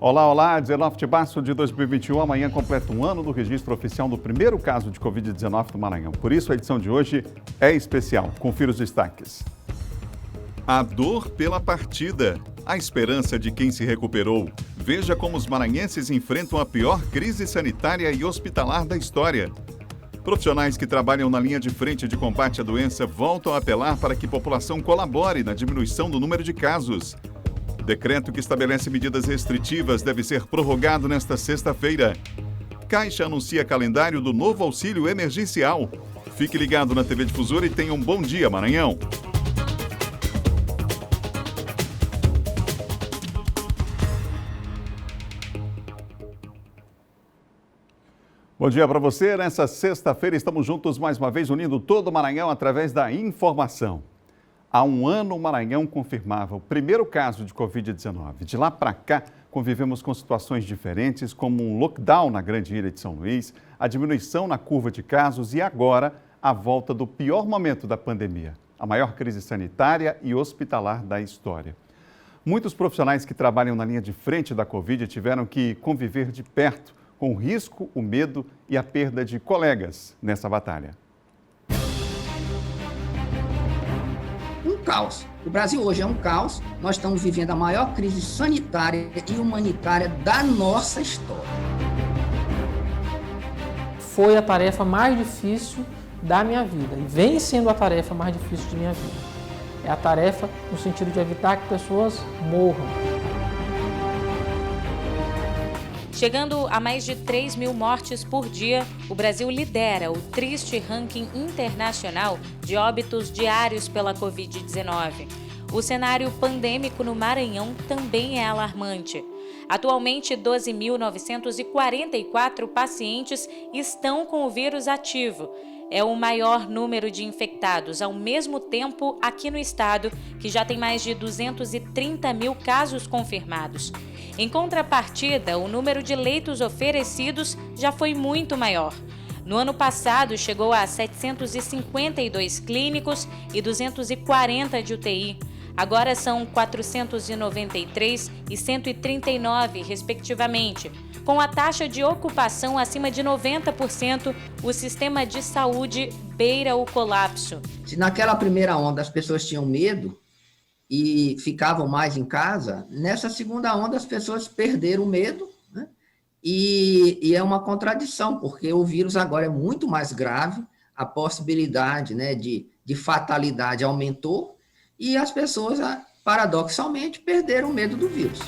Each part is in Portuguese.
Olá, olá, 19 de março de 2021, amanhã completa um ano do registro oficial do primeiro caso de Covid-19 no Maranhão. Por isso, a edição de hoje é especial. Confira os destaques. A dor pela partida, a esperança de quem se recuperou. Veja como os maranhenses enfrentam a pior crise sanitária e hospitalar da história. Profissionais que trabalham na linha de frente de combate à doença voltam a apelar para que a população colabore na diminuição do número de casos. Decreto que estabelece medidas restritivas deve ser prorrogado nesta sexta-feira. Caixa anuncia calendário do novo auxílio emergencial. Fique ligado na TV Difusora e tenha um bom dia, Maranhão. Bom dia para você. Nessa sexta-feira estamos juntos mais uma vez, unindo todo o Maranhão através da informação. Há um ano, o Maranhão confirmava o primeiro caso de Covid-19. De lá para cá, convivemos com situações diferentes, como um lockdown na Grande Ilha de São Luís, a diminuição na curva de casos e agora a volta do pior momento da pandemia, a maior crise sanitária e hospitalar da história. Muitos profissionais que trabalham na linha de frente da Covid tiveram que conviver de perto com o risco, o medo e a perda de colegas nessa batalha. Caos. O Brasil hoje é um caos, nós estamos vivendo a maior crise sanitária e humanitária da nossa história. Foi a tarefa mais difícil da minha vida e vem sendo a tarefa mais difícil de minha vida. É a tarefa no sentido de evitar que pessoas morram. Chegando a mais de 3 mil mortes por dia, o Brasil lidera o triste ranking internacional de óbitos diários pela Covid-19. O cenário pandêmico no Maranhão também é alarmante. Atualmente, 12.944 pacientes estão com o vírus ativo. É o maior número de infectados ao mesmo tempo aqui no estado, que já tem mais de 230 mil casos confirmados. Em contrapartida, o número de leitos oferecidos já foi muito maior. No ano passado, chegou a 752 clínicos e 240 de UTI. Agora são 493 e 139, respectivamente. Com a taxa de ocupação acima de 90%, o sistema de saúde beira o colapso. Se naquela primeira onda as pessoas tinham medo e ficavam mais em casa, nessa segunda onda as pessoas perderam o medo, né? E é uma contradição, porque o vírus agora é muito mais grave, a possibilidade, né, de fatalidade aumentou e as pessoas, paradoxalmente, perderam o medo do vírus.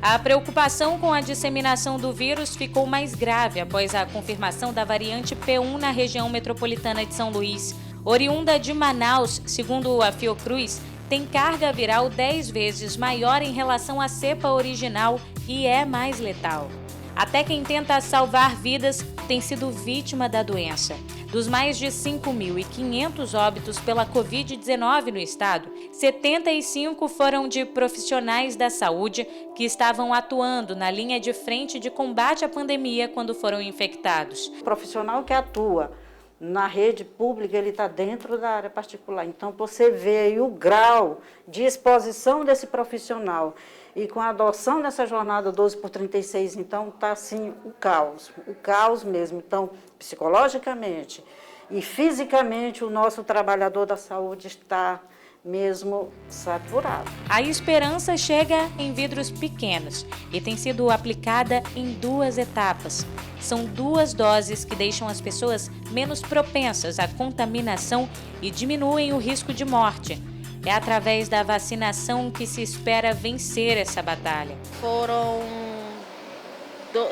A preocupação com a disseminação do vírus ficou mais grave após a confirmação da variante P1 na região metropolitana de São Luís. Oriunda de Manaus, segundo a Fiocruz, tem carga viral 10 vezes maior em relação à cepa original e é mais letal. Até quem tenta salvar vidas tem sido vítima da doença. Dos mais de 5.500 óbitos pela Covid-19 no estado, 75 foram de profissionais da saúde que estavam atuando na linha de frente de combate à pandemia quando foram infectados. O profissional que atua na rede pública, ele está dentro da área particular. Então, você vê aí o grau de exposição desse profissional. E com a adoção dessa jornada 12x36, então, está assim o caos mesmo. Então, psicologicamente e fisicamente, o nosso trabalhador da saúde está mesmo saturado. A esperança chega em vidros pequenos e tem sido aplicada em 2 etapas. São 2 doses que deixam as pessoas menos propensas à contaminação e diminuem o risco de morte. É através da vacinação que se espera vencer essa batalha. Foram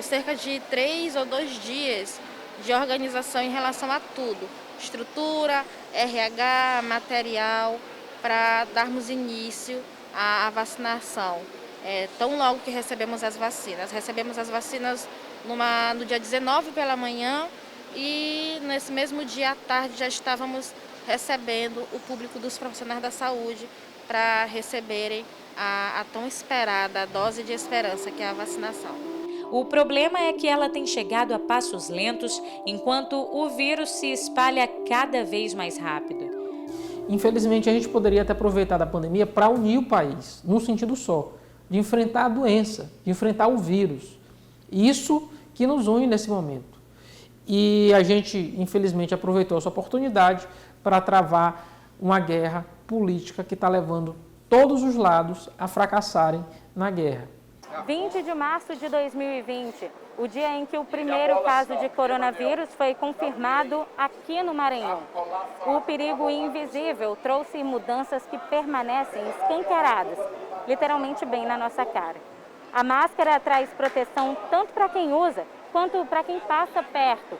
cerca de 3 ou 2 dias de organização em relação a tudo. Estrutura, RH, material, para darmos início à vacinação. Tão logo que recebemos as vacinas no dia 19 pela manhã e nesse mesmo dia à tarde já estávamos recebendo o público dos profissionais da saúde para receberem a tão esperada dose de esperança, que é a vacinação. O problema é que ela tem chegado a passos lentos, enquanto o vírus se espalha cada vez mais rápido. Infelizmente, a gente poderia ter aproveitado a pandemia para unir o país, num sentido só. de enfrentar a doença, de enfrentar o vírus. Isso que nos une nesse momento. E a gente, infelizmente, aproveitou essa oportunidade para travar uma guerra política que está levando todos os lados a fracassarem na guerra. 20 de março de 2020, o dia em que o primeiro caso de coronavírus foi confirmado aqui no Maranhão. O perigo invisível trouxe mudanças que permanecem escancaradas, literalmente bem na nossa cara. A máscara traz proteção tanto para quem usa, quanto para quem passa perto.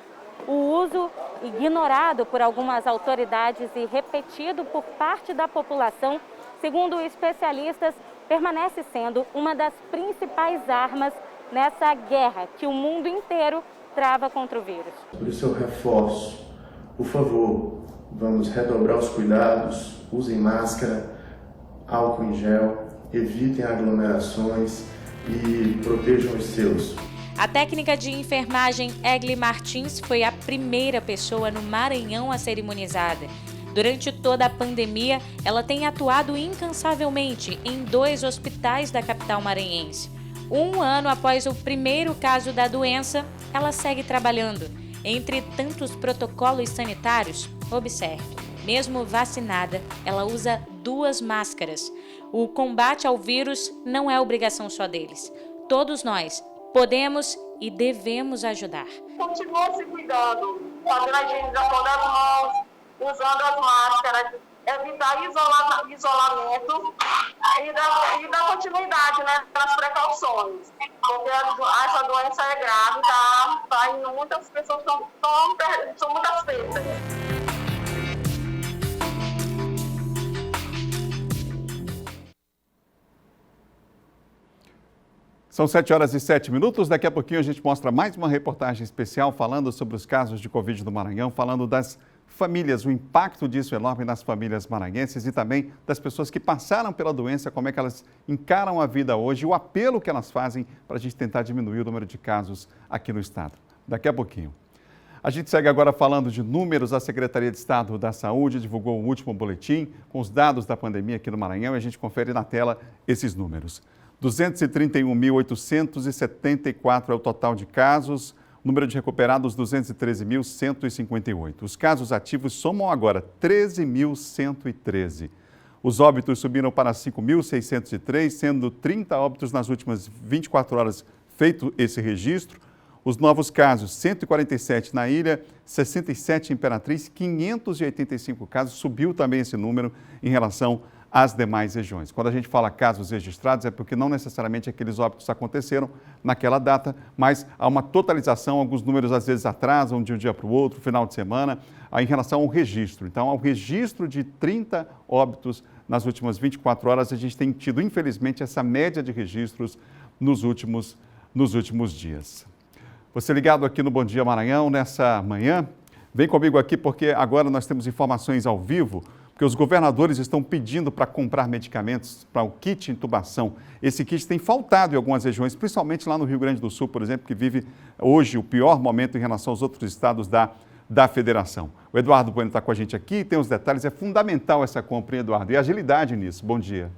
O uso ignorado por algumas autoridades e repetido por parte da população, segundo especialistas, permanece sendo uma das principais armas nessa guerra que o mundo inteiro trava contra o vírus. Por isso eu reforço, por favor, vamos redobrar os cuidados, usem máscara, álcool em gel, evitem aglomerações e protejam os seus. A técnica de enfermagem Egli Martins foi a primeira pessoa no Maranhão a ser imunizada. Durante toda a pandemia, ela tem atuado incansavelmente em 2 hospitais da capital maranhense. 1 ano após o primeiro caso da doença, ela segue trabalhando. Entre tantos protocolos sanitários, observe, mesmo vacinada, ela usa 2 máscaras. O combate ao vírus não é obrigação só deles. Todos nós podemos e devemos ajudar. Continua se cuidando, fazendo a higienização das mãos, usando as máscaras, evitar isolamento e dar continuidade, né, nas precauções. Porque essa doença é grave, tá indo, muitas pessoas são muitas perdas. São 7h07. Daqui a pouquinho a gente mostra mais uma reportagem especial falando sobre os casos de Covid do Maranhão, falando das famílias, o impacto disso enorme nas famílias maranhenses e também das pessoas que passaram pela doença, como é que elas encaram a vida hoje, o apelo que elas fazem para a gente tentar diminuir o número de casos aqui no estado. Daqui a pouquinho. A gente segue agora falando de números. A Secretaria de Estado da Saúde divulgou o último boletim com os dados da pandemia aqui no Maranhão e a gente confere na tela esses números. 231.874 é o total de casos, número de recuperados 213.158. Os casos ativos somam agora 13.113. Os óbitos subiram para 5.603, sendo 30 óbitos nas últimas 24 horas feito esse registro. Os novos casos, 147 na ilha, 67 em Imperatriz, 585 casos, subiu também esse número em relação às demais regiões. Quando a gente fala casos registrados, é porque não necessariamente aqueles óbitos aconteceram naquela data, mas há uma totalização, alguns números às vezes atrasam de um dia para o outro, final de semana, em relação ao registro. Então, ao registro de 30 óbitos nas últimas 24 horas, a gente tem tido, infelizmente, essa média de registros nos últimos dias. Você ligado aqui no Bom Dia Maranhão nessa manhã, vem comigo aqui porque agora nós temos informações ao vivo, porque os governadores estão pedindo para comprar medicamentos para o kit intubação. Esse kit tem faltado em algumas regiões, principalmente lá no Rio Grande do Sul, por exemplo, que vive hoje o pior momento em relação aos outros estados da federação. O Eduardo Bueno está com a gente aqui, tem os detalhes, é fundamental essa compra, hein, Eduardo? E agilidade nisso. Bom dia.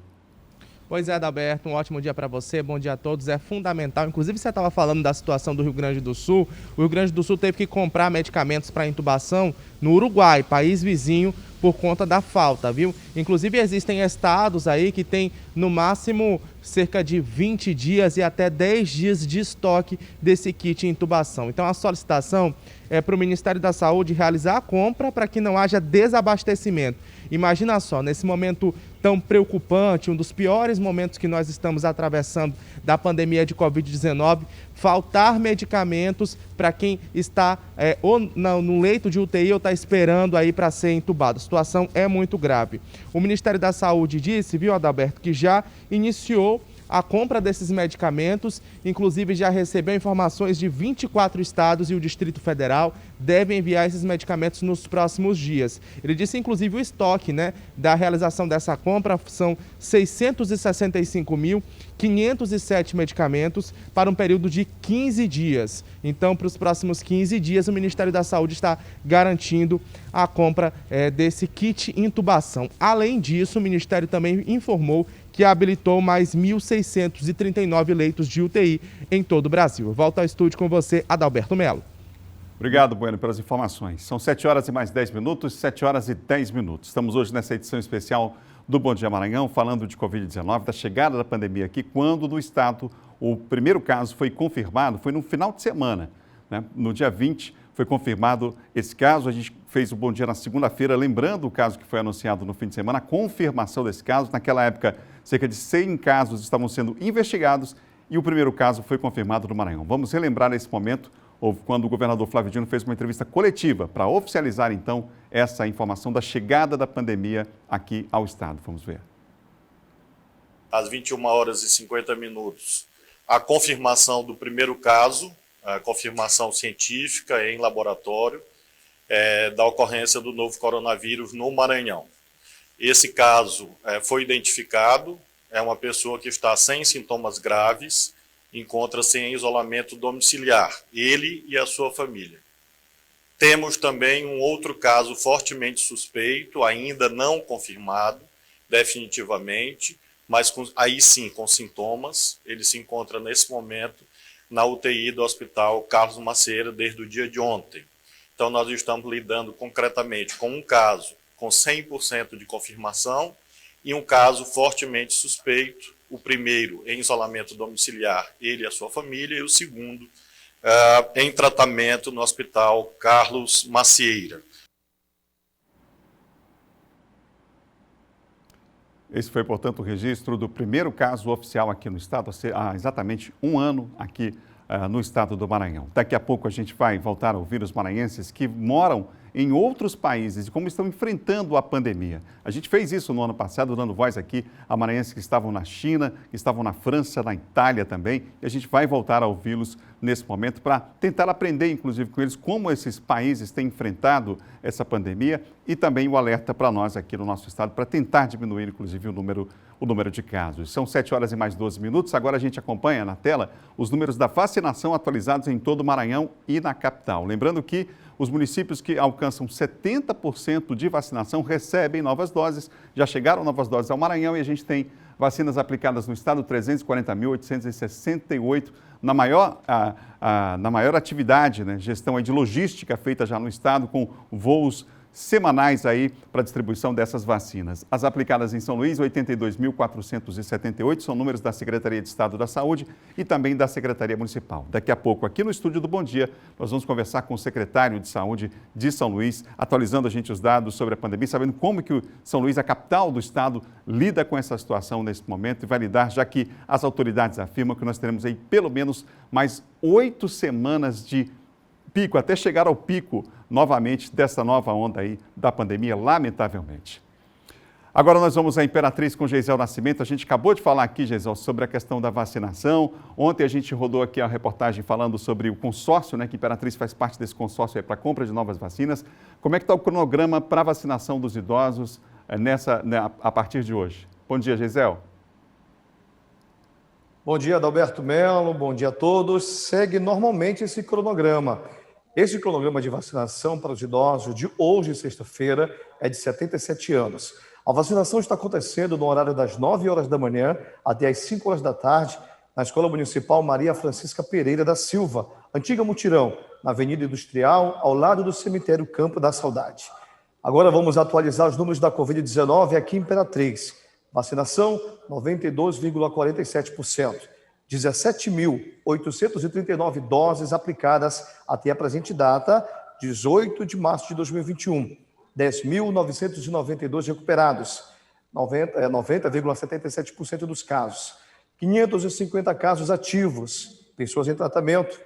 Pois é, Adalberto, um ótimo dia para você, bom dia a todos, é fundamental. Inclusive, você estava falando da situação do Rio Grande do Sul. O Rio Grande do Sul teve que comprar medicamentos para intubação no Uruguai, país vizinho, por conta da falta, viu? Inclusive, existem estados aí que tem, no máximo, cerca de 20 dias e até 10 dias de estoque desse kit intubação. Então, a solicitação é para o Ministério da Saúde realizar a compra para que não haja desabastecimento. Imagina só, nesse momento tão preocupante, um dos piores momentos que nós estamos atravessando da pandemia de Covid-19, faltar medicamentos para quem está ou no leito de UTI ou está esperando aí para ser entubado. A situação é muito grave. O Ministério da Saúde disse, viu, Adalberto, que já iniciou a compra desses medicamentos, inclusive já recebeu informações de 24 estados e o Distrito Federal devem enviar esses medicamentos nos próximos dias. Ele disse, inclusive, o estoque, da realização dessa compra são 665.507 medicamentos para um período de 15 dias. Então, para os próximos 15 dias, o Ministério da Saúde está garantindo a compra desse kit intubação. Além disso, o Ministério também informou que habilitou mais 1.639 leitos de UTI em todo o Brasil. Eu volto ao estúdio com você, Adalberto Melo. Obrigado, Bueno, pelas informações. São 7 horas e mais 10 minutos, 7 horas e 10 minutos. Estamos hoje nessa edição especial do Bom Dia Maranhão, falando de Covid-19, da chegada da pandemia aqui, quando no estado o primeiro caso foi confirmado, foi no final de semana, né? No dia 20 foi confirmado esse caso. A gente fez o Bom Dia na segunda-feira, lembrando o caso que foi anunciado no fim de semana, a confirmação desse caso. Naquela época, cerca de 100 casos estavam sendo investigados e o primeiro caso foi confirmado no Maranhão. Vamos relembrar esse momento, quando o governador Flávio Dino fez uma entrevista coletiva para oficializar, então, essa informação da chegada da pandemia aqui ao estado. Vamos ver. Às 21 horas e 50 minutos, a confirmação do primeiro caso, a confirmação científica em laboratório da ocorrência do novo coronavírus no Maranhão. Esse caso foi identificado, é uma pessoa que está sem sintomas graves, encontra-se em isolamento domiciliar, ele e a sua família. Temos também um outro caso fortemente suspeito, ainda não confirmado definitivamente, mas aí sim com sintomas. Ele se encontra nesse momento na UTI do Hospital Carlos Macieira desde o dia de ontem. Então nós estamos lidando concretamente com um caso com 100% de confirmação e um caso fortemente suspeito, o primeiro em isolamento domiciliar, ele e a sua família, e o segundo em tratamento no Hospital Carlos Macieira. Esse foi, portanto, o registro do primeiro caso oficial aqui no estado, há exatamente um ano aqui no estado do Maranhão. Daqui a pouco a gente vai voltar a ouvir os maranhenses que moram em outros países e como estão enfrentando a pandemia. A gente fez isso no ano passado, dando voz aqui a maranhenses que estavam na China, que estavam na França, na Itália também, e a gente vai voltar a ouvi-los nesse momento para tentar aprender, inclusive, com eles como esses países têm enfrentado essa pandemia e também o alerta para nós aqui no nosso estado para tentar diminuir, inclusive, o número de casos. São 7 horas e mais 12 minutos. Agora a gente acompanha na tela os números da vacinação atualizados em todo o Maranhão e na capital. Lembrando que os municípios que alcançam 70% de vacinação recebem novas doses. Já chegaram novas doses ao Maranhão e a gente tem vacinas aplicadas no estado, 340.868, na maior atividade, né, gestão aí de logística feita já no estado, com voos semanais aí para distribuição dessas vacinas. As aplicadas em São Luís, 82.478, são números da Secretaria de Estado da Saúde e também da Secretaria Municipal. Daqui a pouco, aqui no estúdio do Bom Dia, nós vamos conversar com o secretário de Saúde de São Luís, atualizando a gente os dados sobre a pandemia, sabendo como que o São Luís, a capital do estado, lida com essa situação nesse momento e vai lidar, já que as autoridades afirmam que nós teremos aí pelo menos mais 8 semanas de pico, até chegar ao pico novamente dessa nova onda aí da pandemia, lamentavelmente. Agora nós vamos à Imperatriz com Geisel Nascimento. A gente acabou de falar aqui, Geisel, sobre a questão da vacinação. Ontem a gente rodou aqui a reportagem falando sobre o consórcio, né, que a Imperatriz faz parte desse consórcio para a compra de novas vacinas. Como é que está o cronograma para a vacinação dos idosos a partir de hoje? Bom dia, Geisel. Bom dia, Adalberto Melo. Bom dia a todos. Segue normalmente esse cronograma. Esse cronograma de vacinação para os idosos de hoje, sexta-feira, é de 77 anos. A vacinação está acontecendo no horário das 9 horas da manhã até as 5 horas da tarde, na Escola Municipal Maria Francisca Pereira da Silva, antiga Mutirão, na Avenida Industrial, ao lado do cemitério Campo da Saudade. Agora vamos atualizar os números da Covid-19 aqui em Imperatriz. Vacinação, 92,47%. 17.839 doses aplicadas até a presente data, 18 de março de 2021. 10.992 recuperados, 90,77% dos casos. 550 casos ativos, pessoas em tratamento.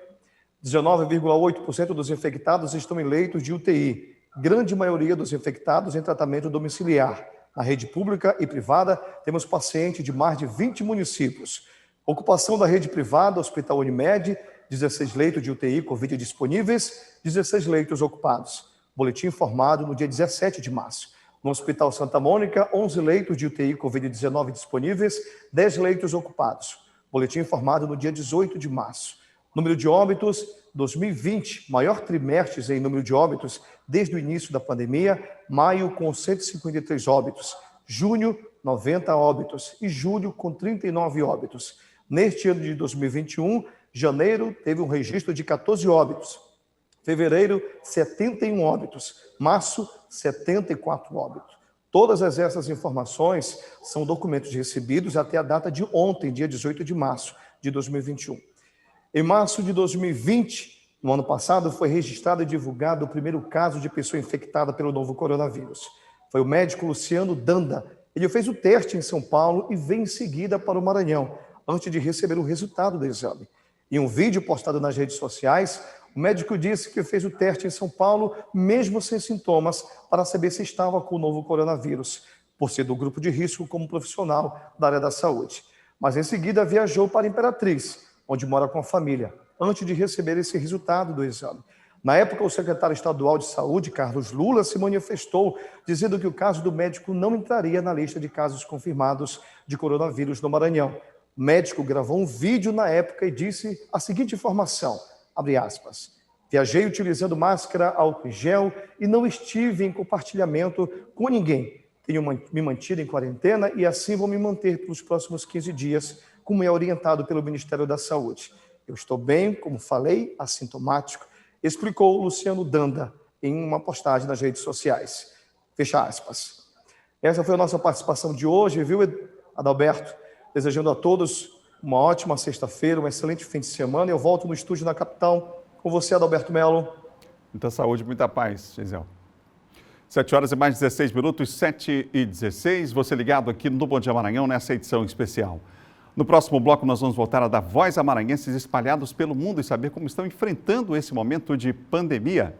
19,8% dos infectados estão em leitos de UTI. Grande maioria dos infectados em tratamento domiciliar. Na rede pública e privada, temos pacientes de mais de 20 municípios. Ocupação da rede privada, Hospital Unimed, 16 leitos de UTI Covid disponíveis, 16 leitos ocupados. Boletim informado no dia 17 de março. No Hospital Santa Mônica, 11 leitos de UTI Covid-19 disponíveis, 10 leitos ocupados. Boletim informado no dia 18 de março. Número de óbitos, 2020, maior trimestre em número de óbitos desde o início da pandemia, maio com 153 óbitos. Junho 90 óbitos, e julho, com 39 óbitos. Neste ano de 2021, janeiro teve um registro de 14 óbitos, fevereiro, 71 óbitos, março, 74 óbitos. Todas essas informações são documentos recebidos até a data de ontem, dia 18 de março de 2021. Em março de 2020, no ano passado, foi registrado e divulgado o primeiro caso de pessoa infectada pelo novo coronavírus. Foi o médico Luciano Danda. Ele fez o teste em São Paulo e veio em seguida para o Maranhão, antes de receber o resultado do exame. Em um vídeo postado nas redes sociais, o médico disse que fez o teste em São Paulo, mesmo sem sintomas, para saber se estava com o novo coronavírus, por ser do grupo de risco como profissional da área da saúde. Mas em seguida viajou para Imperatriz, onde mora com a família, antes de receber esse resultado do exame. Na época, o secretário estadual de saúde, Carlos Lula, se manifestou, dizendo que o caso do médico não entraria na lista de casos confirmados de coronavírus no Maranhão. O médico gravou um vídeo na época e disse a seguinte informação, abre aspas, viajei utilizando máscara, álcool em gel e não estive em compartilhamento com ninguém. Tenho me mantido em quarentena e assim vou me manter pelos próximos 15 dias, como é orientado pelo Ministério da Saúde. Eu estou bem, como falei, assintomático, explicou Luciano Danda em uma postagem nas redes sociais. Fecha aspas. Essa foi a nossa participação de hoje, viu, Adalberto? Desejando a todos uma ótima sexta-feira, um excelente fim de semana. Eu volto no estúdio na capital com você, Adalberto Melo. Muita saúde, muita paz, Gisele. 7 horas e mais 16 minutos, 7h16. Você ligado aqui no Bom Dia Maranhão nessa edição especial. No próximo bloco, nós vamos voltar a dar voz a maranhenses espalhados pelo mundo e saber como estão enfrentando esse momento de pandemia.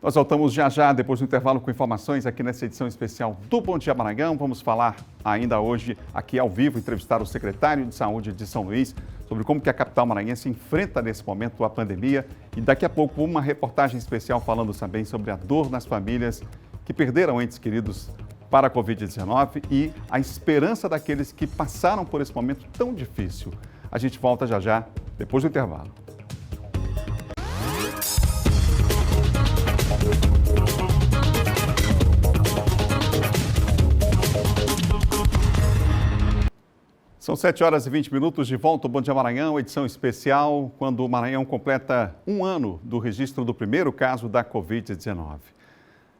Nós voltamos já, depois do intervalo, com informações aqui nessa edição especial do Bom Dia Maranhão. Vamos falar ainda hoje, aqui ao vivo, entrevistar o secretário de Saúde de São Luís sobre como que a capital maranhense enfrenta nesse momento a pandemia. E daqui a pouco, uma reportagem especial falando também sobre a dor nas famílias que perderam entes queridos para a Covid-19 e a esperança daqueles que passaram por esse momento tão difícil. A gente volta já, depois do intervalo. São 7 horas e 20 minutos de volta ao Bom Dia Maranhão, edição especial, quando o Maranhão completa um ano do registro do primeiro caso da Covid-19.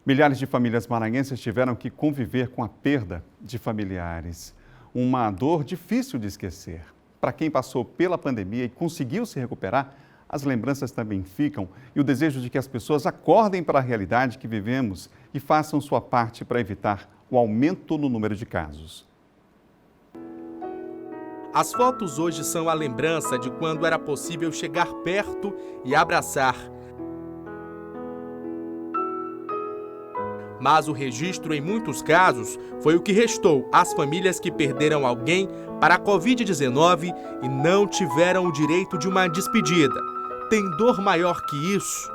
Milhares de famílias maranhenses tiveram que conviver com a perda de familiares. Uma dor difícil de esquecer. Para quem passou pela pandemia e conseguiu se recuperar, as lembranças também ficam e o desejo de que as pessoas acordem para a realidade que vivemos e façam sua parte para evitar o aumento no número de casos. As fotos hoje são a lembrança de quando era possível chegar perto e abraçar. Mas o registro, em muitos casos, foi o que restou às famílias que perderam alguém para a Covid-19 e não tiveram o direito de uma despedida. Tem dor maior que isso?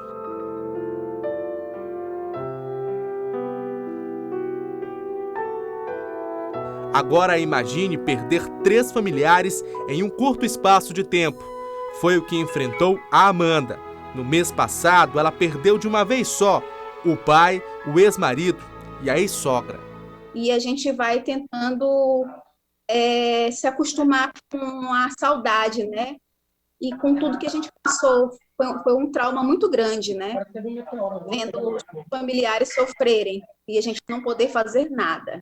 Agora imagine perder 3 familiares em um curto espaço de tempo. Foi o que enfrentou a Amanda. No mês passado, ela perdeu de uma vez só o pai, o ex-marido e a ex-sogra. E a gente vai tentando se acostumar com a saudade, né? E com tudo que a gente passou. Foi um trauma muito grande, né? Vendo os familiares sofrerem e a gente não poder fazer nada.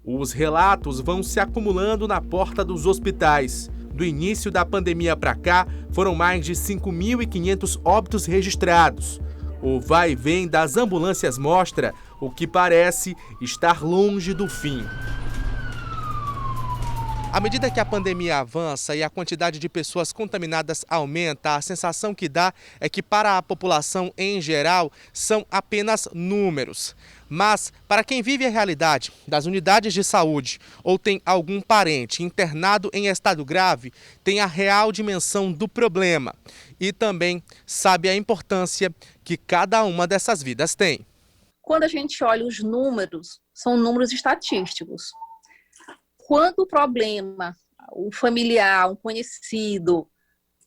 Os relatos vão se acumulando na porta dos hospitais. Do início da pandemia para cá, foram mais de 5.500 óbitos registrados. O vai e vem das ambulâncias mostra o que parece estar longe do fim. À medida que a pandemia avança e a quantidade de pessoas contaminadas aumenta, a sensação que dá é que para a população em geral são apenas números. Mas para quem vive a realidade das unidades de saúde ou tem algum parente internado em estado grave, tem a real dimensão do problema e também sabe a importância que cada uma dessas vidas tem. Quando a gente olha os números, são números estatísticos. Quando o problema, um familiar, um conhecido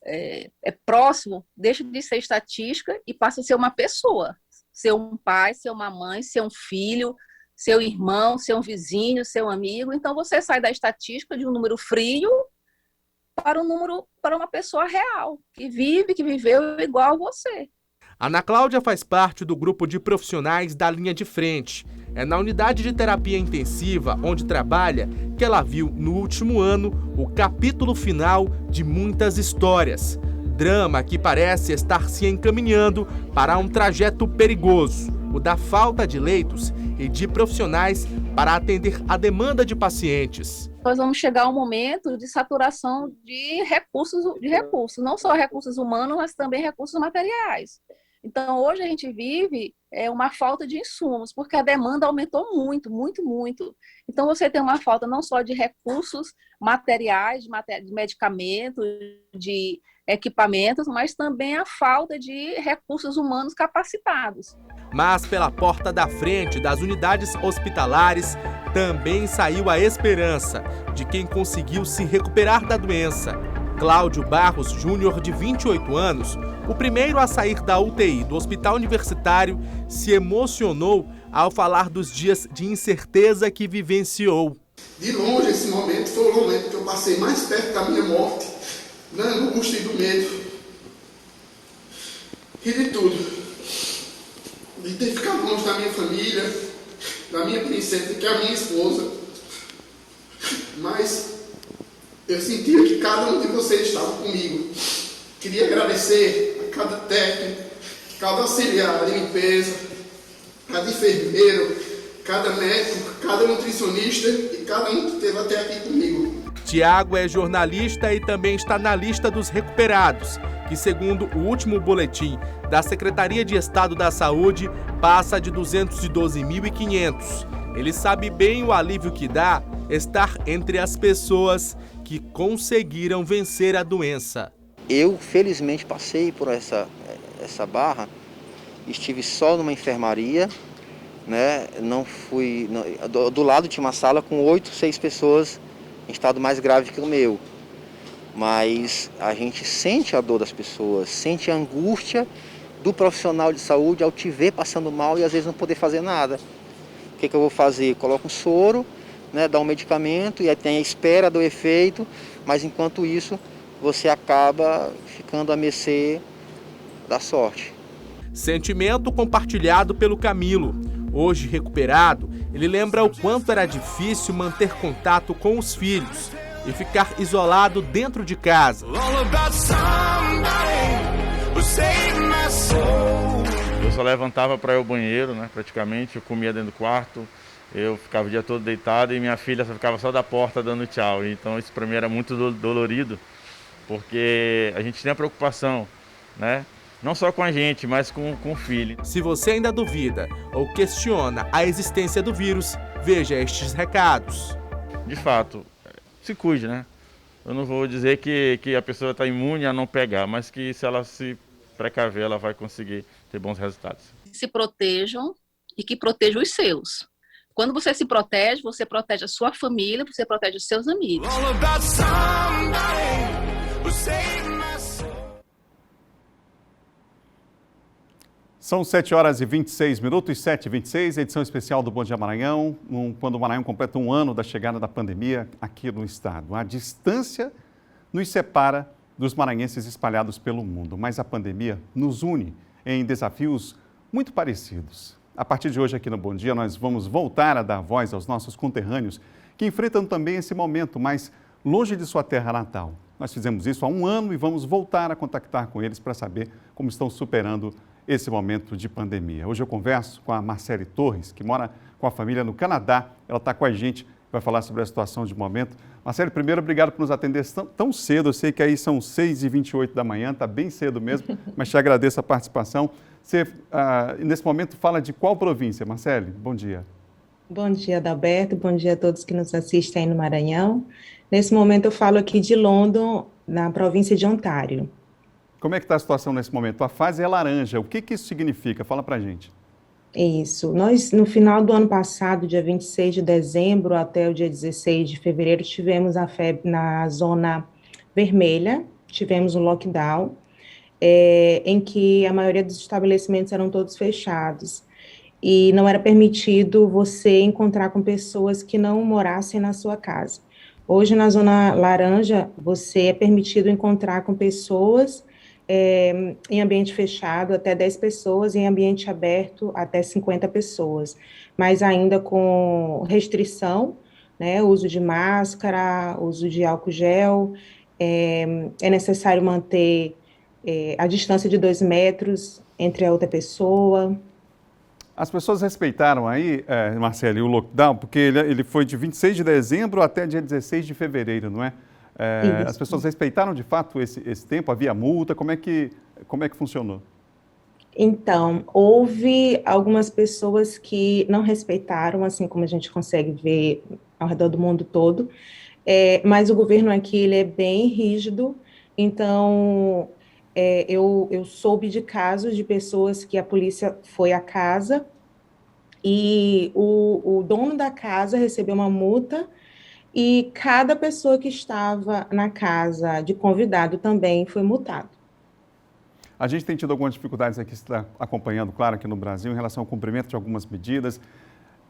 é próximo, deixa de ser estatística e passa a ser uma pessoa. Ser um pai, ser uma mãe, ser um filho, seu irmão, seu vizinho, seu amigo. Então, você sai da estatística de um número frio para uma pessoa real, que vive, que viveu igual a você. Ana Cláudia faz parte do grupo de profissionais da linha de frente. É na unidade de terapia intensiva, onde trabalha, que ela viu, no último ano, o capítulo final de muitas histórias. Drama que parece estar se encaminhando para um trajeto perigoso, o da falta de leitos e de profissionais para atender a demanda de pacientes. Nós vamos chegar a um momento de saturação de recursos, não só recursos humanos, mas também recursos materiais. Então, hoje a gente vive uma falta de insumos, porque a demanda aumentou muito, muito, muito. Então, você tem uma falta não só de recursos materiais, de medicamentos, de equipamentos, mas também a falta de recursos humanos capacitados. Mas pela porta da frente das unidades hospitalares também saiu a esperança de quem conseguiu se recuperar da doença. Cláudio Barros Júnior, de 28 anos, o primeiro a sair da UTI do Hospital Universitário, se emocionou ao falar dos dias de incerteza que vivenciou. De longe, esse momento foi o momento que eu passei mais perto da minha morte, da angústia e do medo. E de tudo. De ter ficado longe da minha família, da minha princesa, que é a minha esposa. Mas eu sentia que cada um de vocês estava comigo. Queria agradecer a cada técnico, cada auxiliar de limpeza, cada enfermeiro, cada médico, cada nutricionista e cada um que esteve até aqui comigo. Tiago é jornalista e também está na lista dos recuperados, que, segundo o último boletim da Secretaria de Estado da Saúde, passa de 212.500. Ele sabe bem o alívio que dá estar entre as pessoas que conseguiram vencer a doença. Eu, felizmente, passei por essa barra, estive só numa enfermaria, né? Do lado tinha uma sala com 6 pessoas em estado mais grave que o meu. Mas a gente sente a dor das pessoas, sente a angústia do profissional de saúde ao te ver passando mal e às vezes não poder fazer nada. O que eu vou fazer? Coloco um soro, né, dá um medicamento e aí tem a espera do efeito, mas enquanto isso você acaba ficando à mercê da sorte. Sentimento compartilhado pelo Camilo. Hoje recuperado, ele lembra o quanto era difícil manter contato com os filhos e ficar isolado dentro de casa. Eu só levantava para ir ao banheiro, né? Praticamente, eu comia dentro do quarto, eu ficava o dia todo deitado e minha filha só ficava só da porta dando tchau. Então isso para mim era muito dolorido, porque a gente tem a preocupação, né? Não só com a gente, mas com o filho. Se você ainda duvida ou questiona a existência do vírus, veja estes recados. De fato, se cuide, né? Eu não vou dizer que a pessoa está imune a não pegar, mas que se ela se precaver, ela vai conseguir ter bons resultados. Se protejam e que protejam os seus. Quando você se protege, você protege a sua família, você protege os seus amigos. São 7h26, 7h26, edição especial do Bom Dia Maranhão, quando o Maranhão completa um ano da chegada da pandemia aqui no estado. A distância nos separa dos maranhenses espalhados pelo mundo, mas a pandemia nos une em desafios muito parecidos. A partir de hoje aqui no Bom Dia, nós vamos voltar a dar voz aos nossos conterrâneos que enfrentam também esse momento, mas longe de sua terra natal. Nós fizemos isso há um ano e vamos voltar a contactar com eles para saber como estão superando esse momento de pandemia. Hoje eu converso com a Marcele Torres, que mora com a família no Canadá. Ela está com a gente, vai falar sobre a situação de momento. Marcele, primeiro, obrigado por nos atender tão cedo. Eu sei que aí são 6h28 da manhã, está bem cedo mesmo, mas te agradeço a participação. Você, nesse momento, fala de qual província, Marcele? Bom dia. Bom dia, Adalberto. Bom dia a todos que nos assistem aí no Maranhão. Nesse momento, eu falo aqui de London, na província de Ontário. Como é que está a situação nesse momento? A fase é laranja. O que isso significa? Fala para a gente. Isso. Nós, no final do ano passado, dia 26 de dezembro até o dia 16 de fevereiro, tivemos a febre na zona vermelha, tivemos um lockdown, em que a maioria dos estabelecimentos eram todos fechados. e não era permitido você encontrar com pessoas que não morassem na sua casa. Hoje, na zona laranja, você é permitido encontrar com pessoas em ambiente fechado, até 10 pessoas, em ambiente aberto, até 50 pessoas, mas ainda com restrição, né, uso de máscara, uso de álcool gel, é necessário manter a distância de 2 metros entre a outra pessoa. As pessoas respeitaram aí, Marcele, o lockdown, porque ele foi de 26 de dezembro até dia 16 de fevereiro, não é? As pessoas respeitaram de fato esse tempo? Havia multa? Como é que funcionou? Então, houve algumas pessoas que não respeitaram, assim como a gente consegue ver ao redor do mundo todo, mas o governo aqui ele é bem rígido, então eu soube de casos de pessoas que a polícia foi à casa e o dono da casa recebeu uma multa e cada pessoa que estava na casa de convidado também foi multado. A gente tem tido algumas dificuldades aqui, está acompanhando, claro, aqui no Brasil, em relação ao cumprimento de algumas medidas.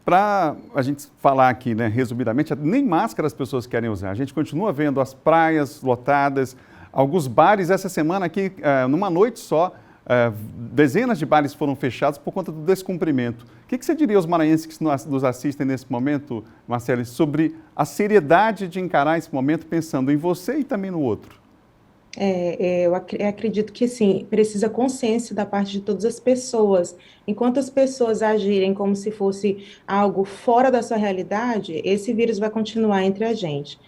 Para a gente falar aqui, né, resumidamente, nem máscara as pessoas querem usar. A gente continua vendo as praias lotadas, alguns bares. Essa semana aqui, numa noite só, dezenas de bares foram fechados por conta do descumprimento. O que você diria aos maranhenses que nos assistem nesse momento, Marcele, sobre a seriedade de encarar esse momento pensando em você e também no outro? Eu acredito que, sim, precisa consciência da parte de todas as pessoas. Enquanto as pessoas agirem como se fosse algo fora da sua realidade, esse vírus vai continuar entre a gente.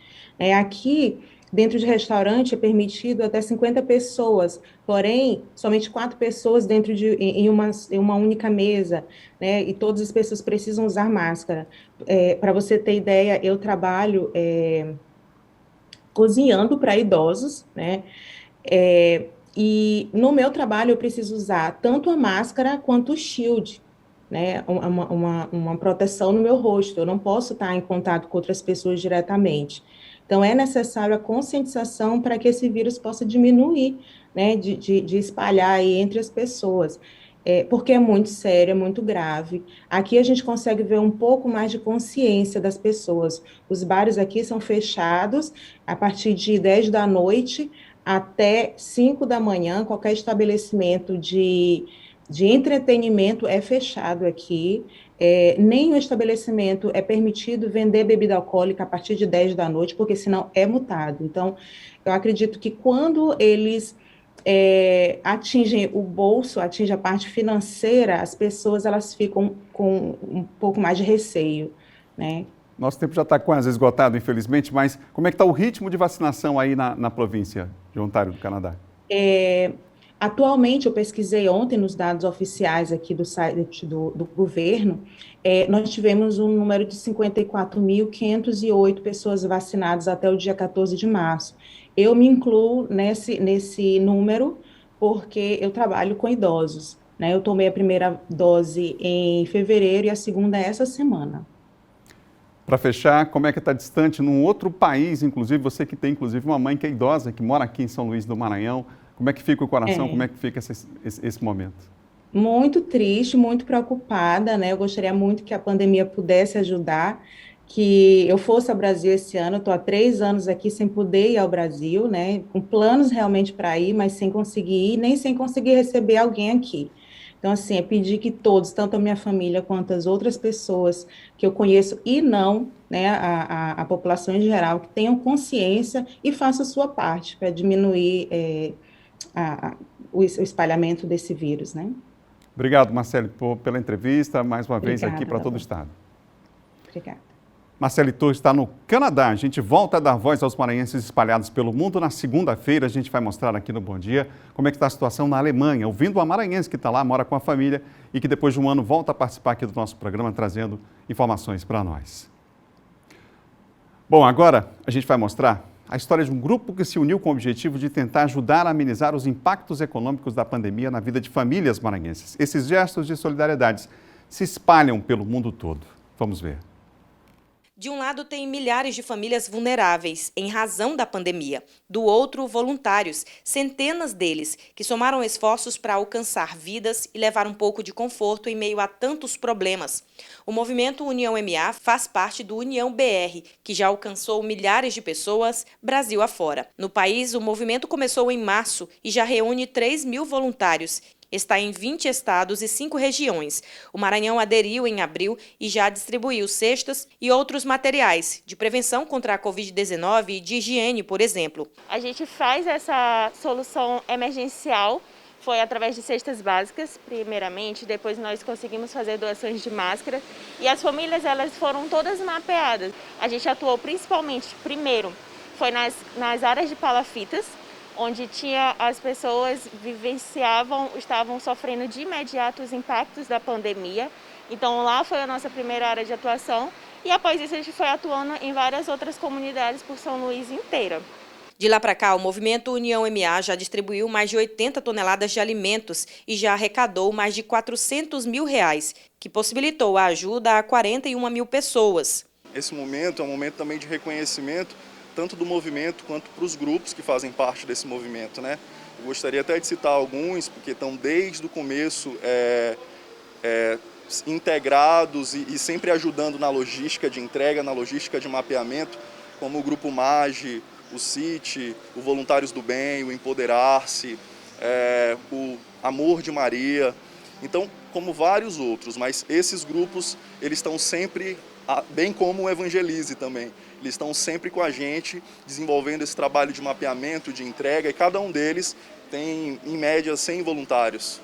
Aqui, dentro de restaurante, é permitido até 50 pessoas, porém, somente 4 pessoas dentro em uma única mesa, né? E todas as pessoas precisam usar máscara. Para você ter ideia, eu trabalho cozinhando para idosos, né? E no meu trabalho eu preciso usar tanto a máscara quanto o shield, né? Uma proteção no meu rosto. Eu não posso estar em contato com outras pessoas diretamente. Então, é necessário a conscientização para que esse vírus possa diminuir, né? De espalhar aí entre as pessoas. Porque é muito sério, é muito grave. Aqui a gente consegue ver um pouco mais de consciência das pessoas. Os bares aqui são fechados a partir de 10 da noite até 5 da manhã. Qualquer estabelecimento de entretenimento é fechado aqui. Nem o estabelecimento é permitido vender bebida alcoólica a partir de 10 da noite, porque senão é multado. Então, eu acredito que quando eles atingem o bolso, atingem a parte financeira, as pessoas elas ficam com um pouco mais de receio, né? Nosso tempo já está quase esgotado, infelizmente, mas como é que está o ritmo de vacinação aí na província de Ontário, do Canadá? Atualmente, eu pesquisei ontem nos dados oficiais aqui do site do governo, nós tivemos um número de 54.508 pessoas vacinadas até o dia 14 de março. Eu me incluo nesse número porque eu trabalho com idosos, né? Eu tomei a primeira dose em fevereiro e a segunda essa semana. Para fechar, como é que está distante num outro país, inclusive você que tem inclusive uma mãe que é idosa, que mora aqui em São Luís do Maranhão, como é que fica o coração, como é que fica esse momento? Muito triste, muito preocupada, né? Eu gostaria muito que a pandemia pudesse ajudar, que eu fosse ao Brasil esse ano. Eu estou há 3 anos aqui sem poder ir ao Brasil, né? Com planos realmente para ir, mas sem conseguir ir, nem sem conseguir receber alguém aqui. Então, assim, é pedir que todos, tanto a minha família quanto as outras pessoas que eu conheço e não, né, a população em geral, que tenham consciência e façam a sua parte para diminuir o espalhamento desse vírus, né? Obrigado, Marcele, pela entrevista, mais uma vez aqui para todo o Estado. Obrigada. Marcele Torres está no Canadá. A gente volta a dar voz aos maranhenses espalhados pelo mundo. Na segunda-feira, a gente vai mostrar aqui no Bom Dia como é que está a situação na Alemanha, ouvindo uma maranhense que está lá, mora com a família e que depois de um ano volta a participar aqui do nosso programa, trazendo informações para nós. Bom, agora a gente vai mostrar a história de um grupo que se uniu com o objetivo de tentar ajudar a amenizar os impactos econômicos da pandemia na vida de famílias maranhenses. Esses gestos de solidariedade se espalham pelo mundo todo. Vamos ver. De um lado, tem milhares de famílias vulneráveis em razão da pandemia. Do outro, voluntários, centenas deles, que somaram esforços para alcançar vidas e levar um pouco de conforto em meio a tantos problemas. O movimento União MA faz parte do União BR, que já alcançou milhares de pessoas Brasil afora. No país, o movimento começou em março e já reúne 3.000 voluntários. Está em 20 estados e 5 regiões. O Maranhão aderiu em abril e já distribuiu cestas e outros materiais de prevenção contra a Covid-19 e de higiene, por exemplo. A gente faz essa solução emergencial, foi através de cestas básicas, primeiramente, depois nós conseguimos fazer doações de máscara e as famílias elas foram todas mapeadas. A gente atuou principalmente, primeiro, foi nas áreas de palafitas, onde as pessoas estavam sofrendo de imediato os impactos da pandemia. Então lá foi a nossa primeira área de atuação e após isso a gente foi atuando em várias outras comunidades por São Luís inteira. De lá para cá, o movimento União MA já distribuiu mais de 80 toneladas de alimentos e já arrecadou mais de R$400 mil, que possibilitou a ajuda a 41 mil pessoas. Esse momento é um momento também de reconhecimento tanto do movimento quanto para os grupos que fazem parte desse movimento, né? Eu gostaria até de citar alguns, porque estão desde o começo integrados e sempre ajudando na logística de entrega, na logística de mapeamento, como o Grupo MAGE, o CIT, o Voluntários do Bem, o Empoderar-se, o Amor de Maria, então como vários outros, mas esses grupos eles estão sempre, bem como o Evangelize também, eles estão sempre com a gente, desenvolvendo esse trabalho de mapeamento, de entrega, e cada um deles tem, em média, 100 voluntários.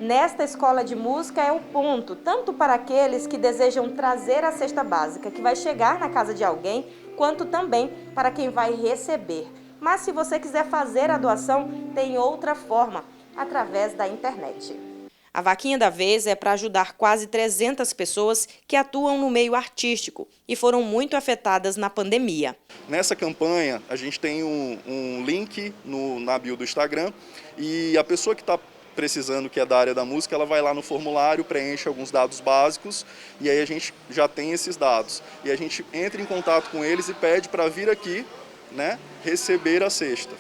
Nesta escola de música é o ponto, tanto para aqueles que desejam trazer a cesta básica, que vai chegar na casa de alguém, quanto também para quem vai receber. Mas se você quiser fazer a doação, tem outra forma, através da internet. A vaquinha da vez é para ajudar quase 300 pessoas que atuam no meio artístico e foram muito afetadas na pandemia. Nessa campanha, a gente tem um link na bio do Instagram e a pessoa que está precisando, que é da área da música, ela vai lá no formulário, preenche alguns dados básicos e aí a gente já tem esses dados. E a gente entra em contato com eles e pede para vir aqui, né, receber a cesta.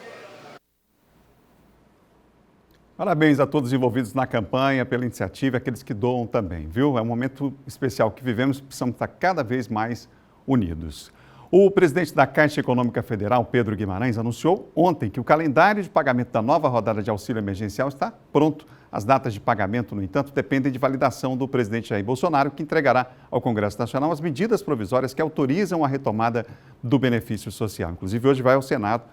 Parabéns a todos envolvidos na campanha, pela iniciativa, aqueles que doam também, viu? É um momento especial que vivemos, precisamos estar cada vez mais unidos. O presidente da Caixa Econômica Federal, Pedro Guimarães, anunciou ontem que o calendário de pagamento da nova rodada de auxílio emergencial está pronto. As datas de pagamento, no entanto, dependem de validação do presidente Jair Bolsonaro, que entregará ao Congresso Nacional as medidas provisórias que autorizam a retomada do benefício social. Inclusive, hoje vai ao Senado,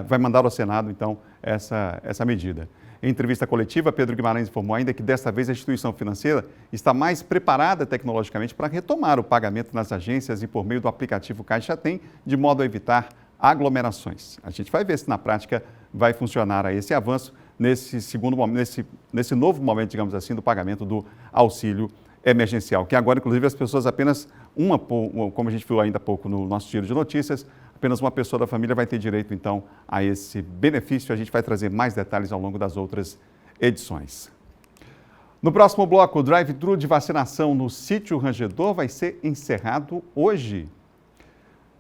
vai mandar ao Senado, então, essa medida. Em entrevista coletiva, Pedro Guimarães informou ainda que desta vez a instituição financeira está mais preparada tecnologicamente para retomar o pagamento nas agências e por meio do aplicativo Caixa Tem, de modo a evitar aglomerações. A gente vai ver se na prática vai funcionar esse avanço nesse novo momento, digamos assim, do pagamento do auxílio emergencial, que agora, inclusive, as pessoas apenas como a gente viu ainda há pouco no nosso giro de notícias, apenas uma pessoa da família vai ter direito, então, a esse benefício. A gente vai trazer mais detalhes ao longo das outras edições. No próximo bloco, o drive-thru de vacinação no Sítio Rangedor vai ser encerrado hoje.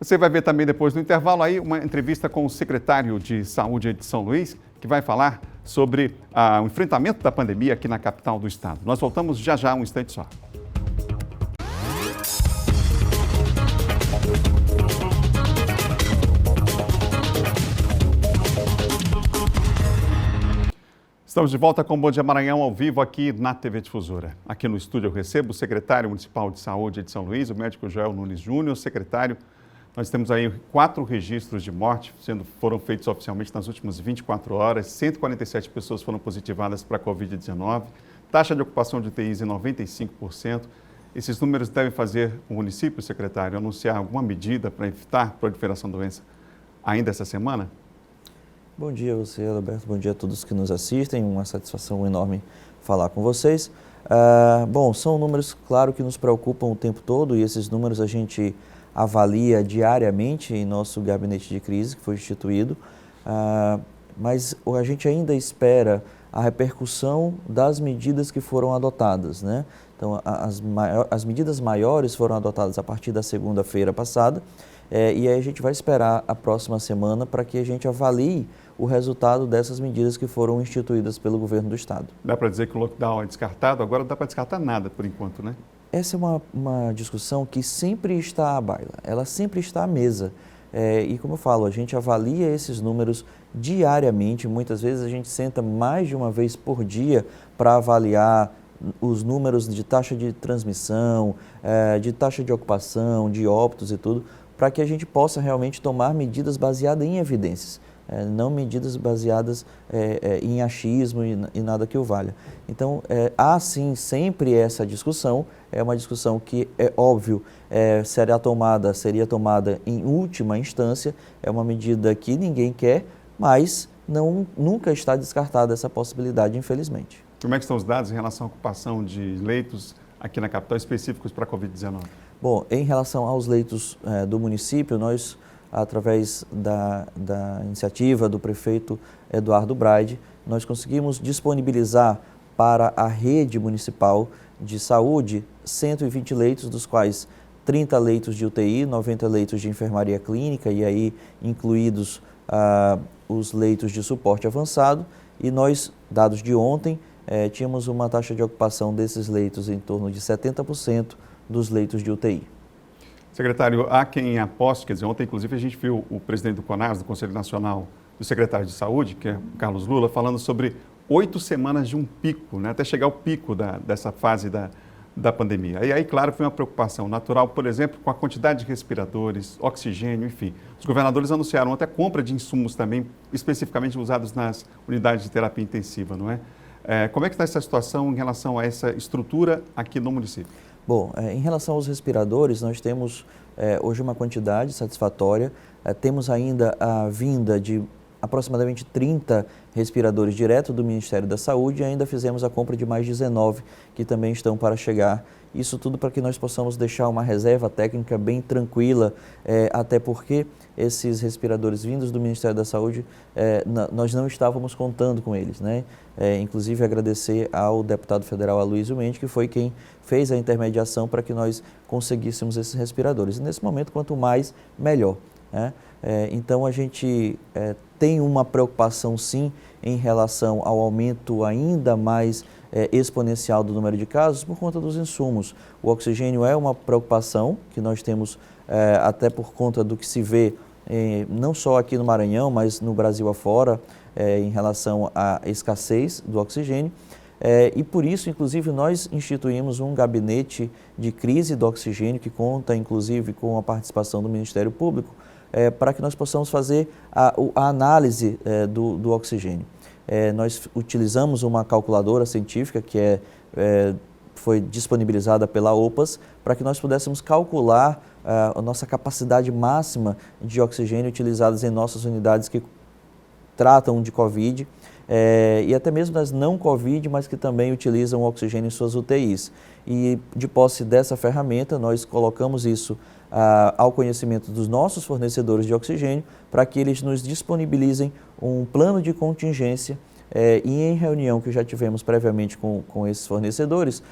Você vai ver também depois do intervalo aí uma entrevista com o secretário de Saúde de São Luís, que vai falar sobre o enfrentamento da pandemia aqui na capital do estado. Nós voltamos já, um instante só. Estamos de volta com o Bom Dia Maranhão ao vivo aqui na TV Difusora. Aqui no estúdio eu recebo o secretário municipal de saúde de São Luís, o médico Joel Nunes Júnior. Secretário, nós temos aí 4 registros de morte, foram feitos oficialmente nas últimas 24 horas, 147 pessoas foram positivadas para a Covid-19, taxa de ocupação de UTIs em 95%. Esses números devem fazer o município, secretário, anunciar alguma medida para evitar a proliferação da doença ainda essa semana? Bom dia a você, Alberto. Bom dia a todos que nos assistem. Uma satisfação enorme falar com vocês. Bom, são números, claro, que nos preocupam o tempo todo e esses números a gente avalia diariamente em nosso gabinete de crise que foi instituído, mas a gente ainda espera a repercussão das medidas que foram adotadas, né? Então, as medidas maiores foram adotadas a partir da segunda-feira passada, e aí a gente vai esperar a próxima semana para que a gente avalie o resultado dessas medidas que foram instituídas pelo governo do estado. Dá para dizer que o lockdown é descartado? Agora não dá para descartar nada por enquanto, né? Essa é uma discussão que sempre está à baila, ela sempre está à mesa. E como eu falo, a gente avalia esses números diariamente, muitas vezes a gente senta mais de uma vez por dia para avaliar os números de taxa de transmissão, de taxa de ocupação, de óbitos e tudo, para que a gente possa realmente tomar medidas baseadas em evidências, não medidas baseadas em achismo e nada que o valha. Então, há sim sempre essa discussão, é uma discussão que é óbvio, seria tomada em última instância, é uma medida que ninguém quer, mas nunca está descartada essa possibilidade, infelizmente. Como é que estão os dados em relação à ocupação de leitos aqui na capital específicos para a Covid-19? Bom, em relação aos leitos do município, nós, através da iniciativa do prefeito Eduardo Braide, nós conseguimos disponibilizar para a rede municipal de saúde 120 leitos, dos quais 30 leitos de UTI, 90 leitos de enfermaria clínica, e aí incluídos os leitos de suporte avançado, e nós, dados de ontem, tínhamos uma taxa de ocupação desses leitos em torno de 70% dos leitos de UTI. Secretário, há quem aposte, quer dizer, ontem inclusive a gente viu o presidente do CONAS, do Conselho Nacional do Secretário de Saúde, que é o Carlos Lula, falando sobre 8 semanas de um pico, né, até chegar ao pico dessa fase da pandemia. E aí, claro, foi uma preocupação natural, por exemplo, com a quantidade de respiradores, oxigênio, enfim. Os governadores anunciaram até compra de insumos também, especificamente usados nas unidades de terapia intensiva, não é? Como é que está essa situação em relação a essa estrutura aqui no município? Bom, em relação aos respiradores, nós temos hoje uma quantidade satisfatória, temos ainda a vinda de aproximadamente 30 respiradores direto do Ministério da Saúde e ainda fizemos a compra de mais 19 que também estão para chegar. Isso tudo para que nós possamos deixar uma reserva técnica bem tranquila, até porque esses respiradores vindos do Ministério da Saúde, nós não estávamos contando com eles, né? Inclusive agradecer ao deputado federal Aloysio Mendes, que foi quem fez a intermediação para que nós conseguíssemos esses respiradores. E nesse momento, quanto mais, melhor, né? Então a gente tem uma preocupação sim em relação ao aumento ainda mais exponencial do número de casos por conta dos insumos. O oxigênio é uma preocupação que nós temos até por conta do que se vê não só aqui no Maranhão, mas no Brasil afora, em relação à escassez do oxigênio. E por isso, inclusive, nós instituímos um gabinete de crise do oxigênio que conta, inclusive, com a participação do Ministério Público, para que nós possamos fazer a análise do oxigênio. Nós utilizamos uma calculadora científica que foi disponibilizada pela OPAS para que nós pudéssemos calcular a nossa capacidade máxima de oxigênio utilizadas em nossas unidades que tratam de Covid e até mesmo das não Covid, mas que também utilizam oxigênio em suas UTIs. E de posse dessa ferramenta, nós colocamos isso ao conhecimento dos nossos fornecedores de oxigênio para que eles nos disponibilizem um plano de contingência e em reunião que já tivemos previamente com esses fornecedores,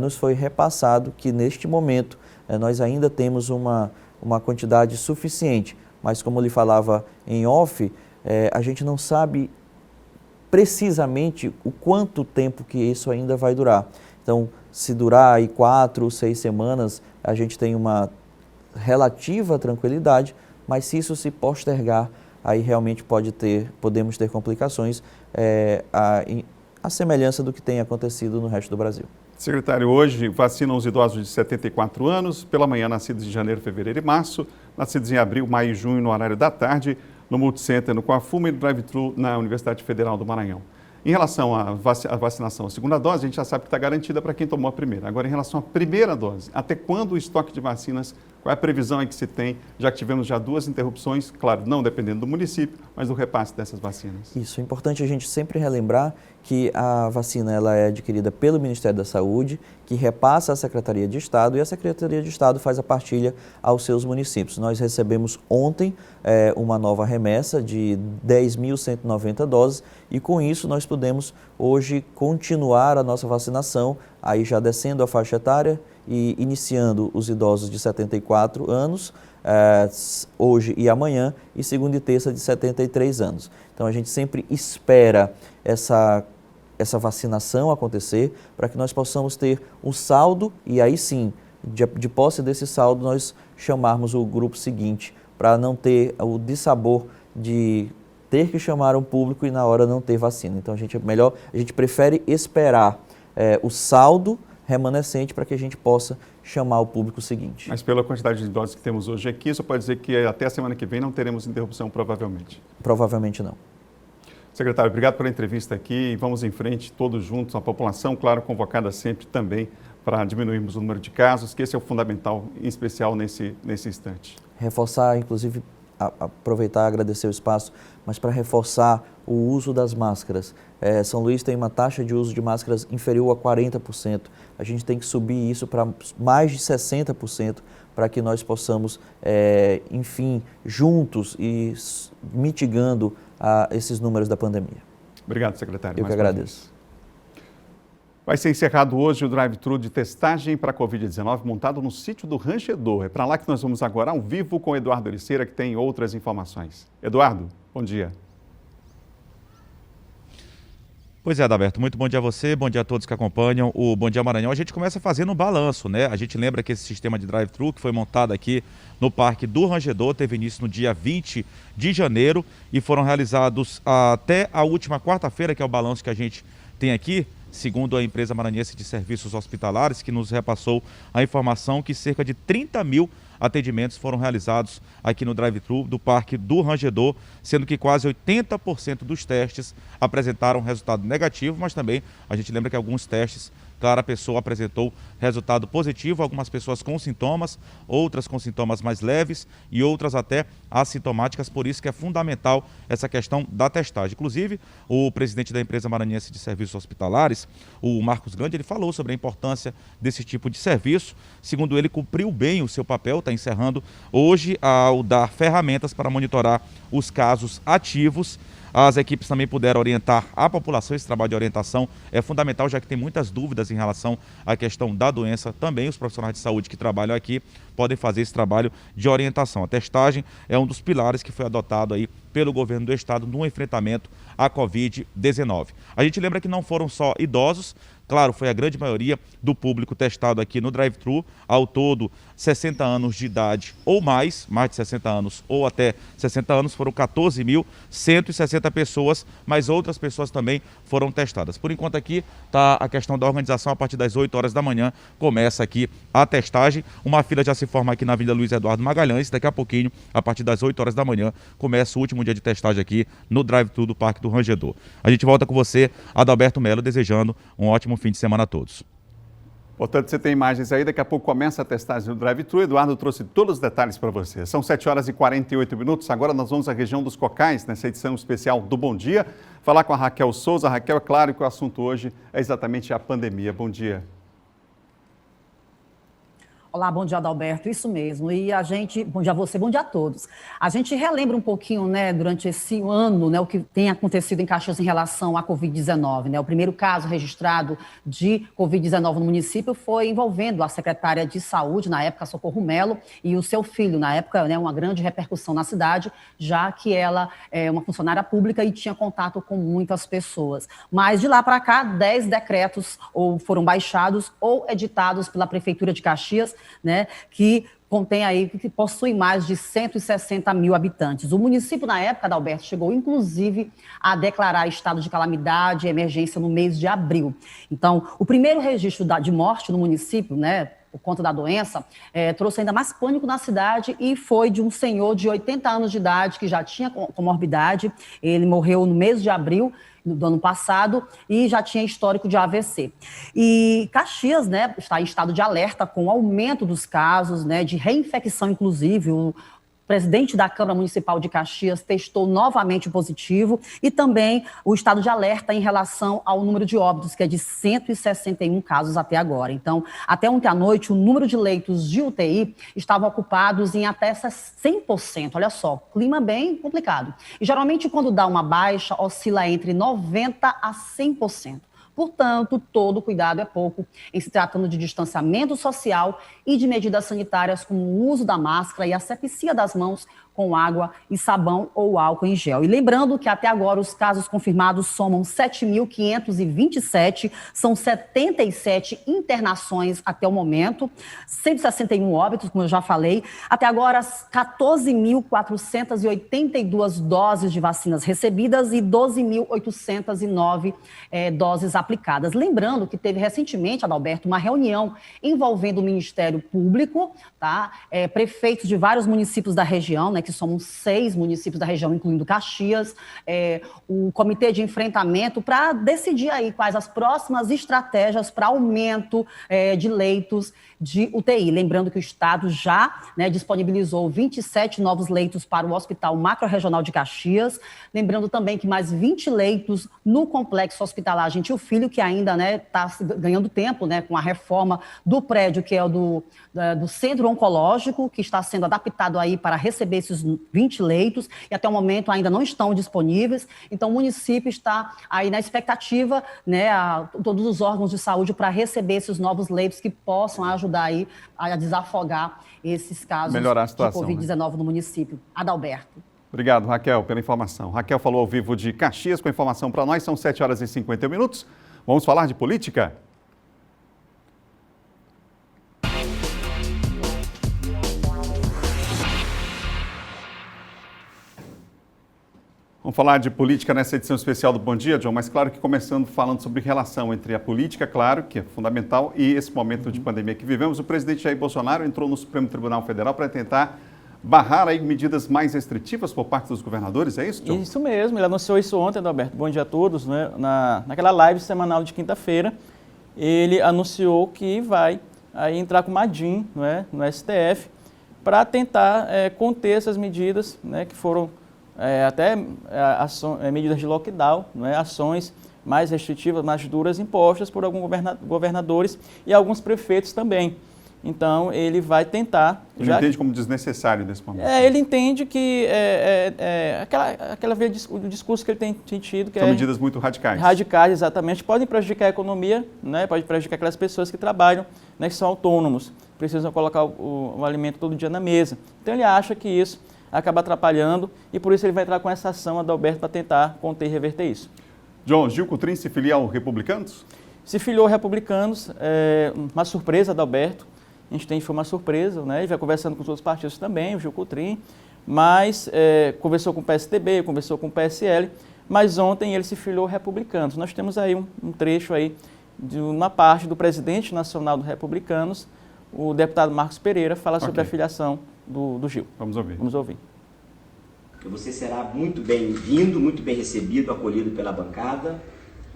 nos foi repassado que neste momento nós ainda temos uma quantidade suficiente, mas como lhe falava em off, a gente não sabe precisamente o quanto tempo que isso ainda vai durar. Então, se durar aí 4, 6 semanas, a gente tem uma relativa tranquilidade, mas se isso se postergar, aí realmente podemos ter complicações, a semelhança do que tem acontecido no resto do Brasil. Secretário, hoje vacinam os idosos de 74 anos, pela manhã nascidos em janeiro, fevereiro e março, nascidos em abril, maio e junho no horário da tarde, no Multicenter, no Coafuma e no Drive-Thru na Universidade Federal do Maranhão. Em relação à vacinação, a segunda dose, a gente já sabe que está garantida para quem tomou a primeira. Agora, em relação à primeira dose, até quando o estoque de vacinas Qual é a previsão aí que se tem, já que tivemos já 2 interrupções, claro, não dependendo do município, mas do repasse dessas vacinas? Isso, é importante a gente sempre relembrar que a vacina ela é adquirida pelo Ministério da Saúde, que repassa à Secretaria de Estado, e a Secretaria de Estado faz a partilha aos seus municípios. Nós recebemos ontem uma nova remessa de 10.190 doses e com isso nós podemos hoje continuar a nossa vacinação, aí já descendo a faixa etária e iniciando os idosos de 74 anos, hoje e amanhã, e segunda e terça de 73 anos. Então a gente sempre espera essa vacinação acontecer para que nós possamos ter um saldo e aí sim, de posse desse saldo, nós chamarmos o grupo seguinte para não ter o dissabor de ter que chamar um público e na hora não ter vacina. Então a gente prefere esperar o saldo remanescente para que a gente possa chamar o público seguinte. Mas pela quantidade de doses que temos hoje aqui, isso pode dizer que até a semana que vem não teremos interrupção, provavelmente? Provavelmente não. Secretário, obrigado pela entrevista aqui e vamos em frente todos juntos, a população, claro, convocada sempre também para diminuirmos o número de casos, que esse é o fundamental, em especial nesse instante. Reforçar, inclusive, aproveitar e agradecer o espaço, mas para reforçar o uso das máscaras. São Luís tem uma taxa de uso de máscaras inferior a 40%. A gente tem que subir isso para mais de 60% para que nós possamos, enfim, juntos e mitigando esses números da pandemia. Obrigado, secretário. Eu que agradeço. Vai ser encerrado hoje o drive-thru de testagem para a Covid-19 montado no sítio do Rangedor. É para lá que nós vamos agora ao vivo com o Eduardo Ericeira, que tem outras informações. Eduardo, bom dia. Pois é, Adalberto, muito bom dia a você, bom dia a todos que acompanham o Bom Dia Maranhão. A gente começa fazendo um balanço, né? A gente lembra que esse sistema de drive-thru que foi montado aqui no Parque do Rangedor teve início no dia 20 de janeiro e foram realizados até a última quarta-feira, que é o balanço que a gente tem aqui, segundo a empresa maranhense de serviços hospitalares, que nos repassou a informação que cerca de 30 mil atendimentos foram realizados aqui no drive-thru do Parque do Rangedor, sendo que quase 80% dos testes apresentaram resultado negativo, mas também a gente lembra que alguns testes, claro, a pessoa apresentou resultado positivo, algumas pessoas com sintomas, outras com sintomas mais leves e outras até assintomáticas, por isso que é fundamental essa questão da testagem. Inclusive, o presidente da empresa maranhense de serviços hospitalares, o Marcos Grande, ele falou sobre a importância desse tipo de serviço. Segundo ele, cumpriu bem o seu papel, está encerrando hoje ao dar ferramentas para monitorar os casos ativos. As equipes também puderam orientar a população, esse trabalho de orientação é fundamental, já que tem muitas dúvidas em relação à questão da doença. Também os profissionais de saúde que trabalham aqui podem fazer esse trabalho de orientação. A testagem é um dos pilares que foi adotado aí pelo governo do estado no enfrentamento à Covid-19. A gente lembra que não foram só idosos, claro, foi a grande maioria do público testado aqui no drive-thru, ao todo 60 anos de idade ou mais de 60 anos ou até 60 anos, foram 14.160 pessoas, mas outras pessoas também foram testadas. Por enquanto aqui está a questão da organização, a partir das 8 horas da manhã começa aqui a testagem, uma fila já se forma aqui na Avenida Luiz Eduardo Magalhães, daqui a pouquinho, a partir das 8 horas da manhã, começa o último dia de testagem aqui no drive-thru do Parque do Rangedor. A gente volta com você, Adalberto Melo, desejando um ótimo fim de semana a todos. Portanto, você tem imagens aí, daqui a pouco começa a testagem do drive-thru. Eduardo trouxe todos os detalhes para você. São 7 horas e 48 minutos, agora nós vamos à região dos Cocais, nessa edição especial do Bom Dia, falar com a Raquel Souza. Raquel, é claro que o assunto hoje é exatamente a pandemia. Bom dia. Olá, bom dia, Adalberto, isso mesmo. E a gente, bom dia a você, bom dia a todos. A gente relembra um pouquinho, né, durante esse ano, né, o que tem acontecido em Caxias em relação à Covid-19, né? O primeiro caso registrado de Covid-19 no município foi envolvendo a secretária de Saúde, na época, Socorro Melo, e o seu filho, na época, né, uma grande repercussão na cidade, já que ela é uma funcionária pública e tinha contato com muitas pessoas. Mas de lá para cá, 10 decretos ou foram baixados ou editados pela Prefeitura de Caxias, né, que contém aí, que possui mais de 160 mil habitantes. O município, na época, Adalberto, chegou, inclusive, a declarar estado de calamidade e emergência no mês de abril. Então, o primeiro registro de morte no município, né, por conta da doença, trouxe ainda mais pânico na cidade e foi de um senhor de 80 anos de idade que já tinha comorbidade. Ele morreu no mês de abril do ano passado e já tinha histórico de AVC. E Caxias, né, está em estado de alerta com o aumento dos casos, né, de reinfecção, inclusive. O presidente da Câmara Municipal de Caxias testou novamente positivo e também o estado de alerta em relação ao número de óbitos, que é de 161 casos até agora. Então, até ontem à noite, o número de leitos de UTI estavam ocupados em até 100%. Olha só, clima bem complicado. E geralmente, quando dá uma baixa, oscila entre 90% a 100%. Portanto, todo cuidado é pouco em se tratando de distanciamento social e de medidas sanitárias como o uso da máscara e a asepsia das mãos com água e sabão ou álcool em gel. E lembrando que até agora os casos confirmados somam 7.527, são 77 internações até o momento, 161 óbitos, como eu já falei. Até agora, 14.482 doses de vacinas recebidas e 12.809 doses aplicadas. Lembrando que teve recentemente, Adalberto, uma reunião envolvendo o Ministério Público, tá? Prefeitos de vários municípios da região, né, que somos 6 municípios da região, incluindo Caxias, o Comitê de Enfrentamento, para decidir aí quais as próximas estratégias para aumento de leitos de UTI. Lembrando que o Estado já, né, disponibilizou 27 novos leitos para o Hospital Macro-Regional de Caxias. Lembrando também que mais 20 leitos no Complexo Hospitalar Gentil Filho, que ainda está ganhando tempo, né, com a reforma do prédio, que é o do Centro Oncológico, que está sendo adaptado aí para receber esses 20 leitos, e até o momento ainda não estão disponíveis. Então, o município está aí na expectativa, né, todos os órgãos de saúde para receber esses novos leitos que possam ajudar aí a desafogar esses casos melhorar a situação, de Covid-19 no município. Adalberto. Obrigado, Raquel, pela informação. Raquel falou ao vivo de Caxias com a informação para nós. São 7h50. Vamos falar de política? Vamos falar de política nessa edição especial do Bom Dia, John, mas claro que começando falando sobre relação entre a política, claro, que é fundamental, e esse momento de pandemia que vivemos. O presidente Jair Bolsonaro entrou no Supremo Tribunal Federal para tentar barrar aí medidas mais restritivas por parte dos governadores, é isso, John? Isso mesmo, ele anunciou isso ontem, Adalberto. Bom dia a todos, né? Naquela live semanal de quinta-feira, ele anunciou que vai aí entrar com uma DIN, né, no STF para tentar conter essas medidas, né, que foram medidas de lockdown, né, ações mais restritivas, mais duras, impostas por alguns governadores e alguns prefeitos também. Então, ele vai tentar... Ele entende como desnecessário nesse momento. Ele entende que o discurso que ele tem tido... São medidas muito radicais. Radicais, exatamente. Podem prejudicar a economia, né, pode prejudicar aquelas pessoas que trabalham, né, que são autônomos, precisam colocar o alimento todo dia na mesa. Então, ele acha que isso acaba atrapalhando e por isso ele vai entrar com essa ação, Adalberto, para tentar conter e reverter isso. John, Gil Coutrin se filia ao Republicanos? Se filiou ao Republicanos, uma surpresa, Adalberto. A gente foi uma surpresa, né? Ele vai conversando com os outros partidos também, o Gil Coutrin, mas conversou com o PSDB, conversou com o PSL, mas ontem ele se filiou ao Republicanos. Nós temos aí um trecho aí de uma parte do presidente nacional do Republicanos, o deputado Marcos Pereira, fala sobre a filiação do Gil. Vamos ouvir. Vamos ouvir. Você será muito bem-vindo, muito bem recebido, acolhido pela bancada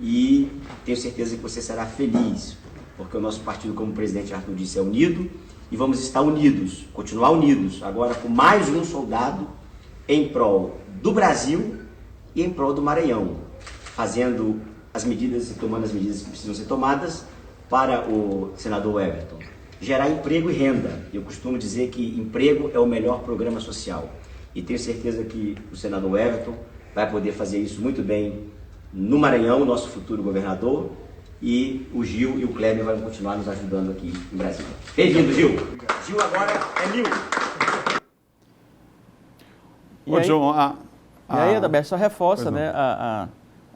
e tenho certeza que você será feliz, porque o nosso partido, como o presidente Arthur disse, é unido e vamos estar unidos, continuar unidos, agora com mais um soldado em prol do Brasil e em prol do Maranhão, fazendo as medidas e tomando as medidas que precisam ser tomadas para o senador Everton. Gerar emprego e renda. Eu costumo dizer que emprego é o melhor programa social. E tenho certeza que o senador Everton vai poder fazer isso muito bem no Maranhão, nosso futuro governador, e o Gil e o Kleber vão continuar nos ajudando aqui em Brasília. Bem-vindo, Gil. Gil agora é mil. E aí, Adalberto, só reforça, né,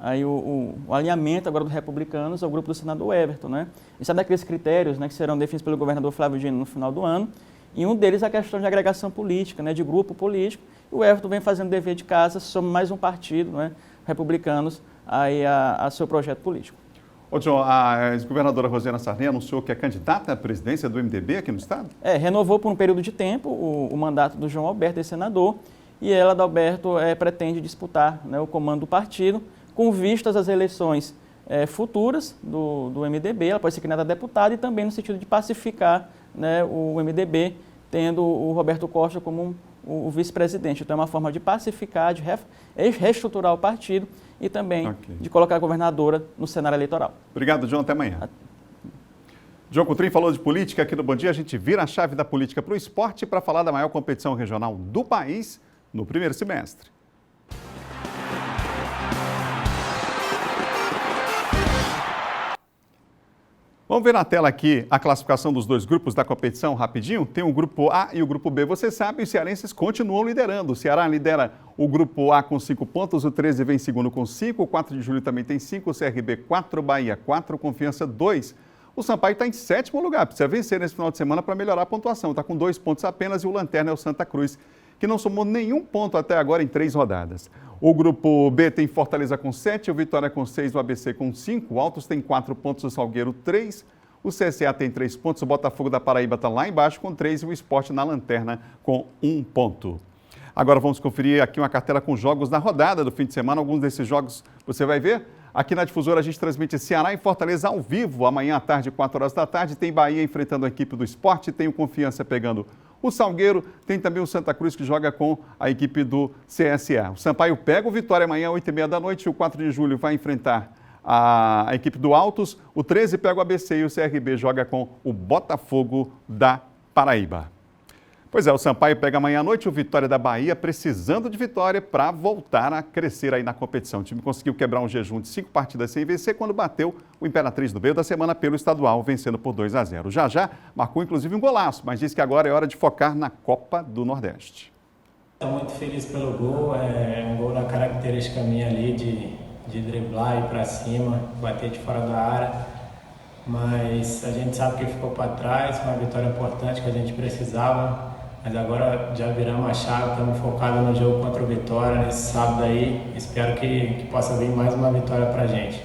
aí o alinhamento agora dos republicanos ao grupo do senador Everton, né? E sabe daqueles critérios, né, que serão definidos pelo governador Flávio Dino no final do ano, e um deles é a questão de agregação política, né, de grupo político. E o Everton vem fazendo dever de casa, soma mais um partido, né, republicanos, aí a seu projeto político. Ô, John, a ex-governadora Rosiana Sarney anunciou que é candidata à presidência do MDB aqui no estado? Renovou por um período de tempo o mandato do João Alberto, ex-senador, e ela, Adalberto, pretende disputar, né, o comando do partido, com vistas às eleições futuras do MDB. Ela pode ser candidata a deputada e também no sentido de pacificar, né, o MDB, tendo o Roberto Costa como o vice-presidente. Então é uma forma de pacificar, de reestruturar o partido e também de colocar a governadora no cenário eleitoral. Obrigado, João. Até amanhã. João Coutrin falou de política aqui no Bom Dia. A gente vira a chave da política para o esporte para falar da maior competição regional do país no primeiro semestre. Vamos ver na tela aqui a classificação dos dois grupos da competição rapidinho. Tem o grupo A e o grupo B. Você sabe, os cearenses continuam liderando. O Ceará lidera o grupo A com 5 pontos, o 13 vem em segundo com 5, o 4 de julho também tem 5, o CRB 4, Bahia 4, Confiança 2. O Sampaio está em 7º lugar, precisa vencer nesse final de semana para melhorar a pontuação. Está com 2 pontos apenas e o Lanterna é o Santa Cruz, que não somou nenhum ponto até agora em 3 rodadas. O grupo B tem Fortaleza com 7, o Vitória com 6, o ABC com 5, o Altos tem 4 pontos, o Salgueiro 3, o CSA tem 3 pontos, o Botafogo da Paraíba está lá embaixo com 3 e o Sport na lanterna com 1 ponto. Agora vamos conferir aqui uma cartela com jogos da rodada do fim de semana. Alguns desses jogos você vai ver. Aqui na Difusora a gente transmite Ceará e Fortaleza ao vivo, amanhã à tarde, 4 horas da tarde. Tem Bahia enfrentando a equipe do Sport, tem o Confiança pegando o Salgueiro, tem também o Santa Cruz que joga com a equipe do CSA. O Sampaio pega o Vitória amanhã, 8h30 da noite, o 4 de julho vai enfrentar a equipe do Altos, o 13 pega o ABC e o CRB joga com o Botafogo da Paraíba. Pois é, o Sampaio pega amanhã à noite o Vitória da Bahia, precisando de vitória para voltar a crescer aí na competição. O time conseguiu quebrar um jejum de 5 partidas sem vencer quando bateu o Imperatriz no meio da semana pelo estadual, vencendo por 2-0. Já marcou inclusive um golaço, mas disse que agora é hora de focar na Copa do Nordeste. Estou muito feliz pelo gol, é um gol na característica minha ali de driblar, ir para cima, bater de fora da área. Mas a gente sabe que ficou para trás, uma vitória importante que a gente precisava. Mas agora já viramos a chave, estamos focados no jogo contra o Vitória nesse sábado aí. Espero que possa vir mais uma vitória para a gente.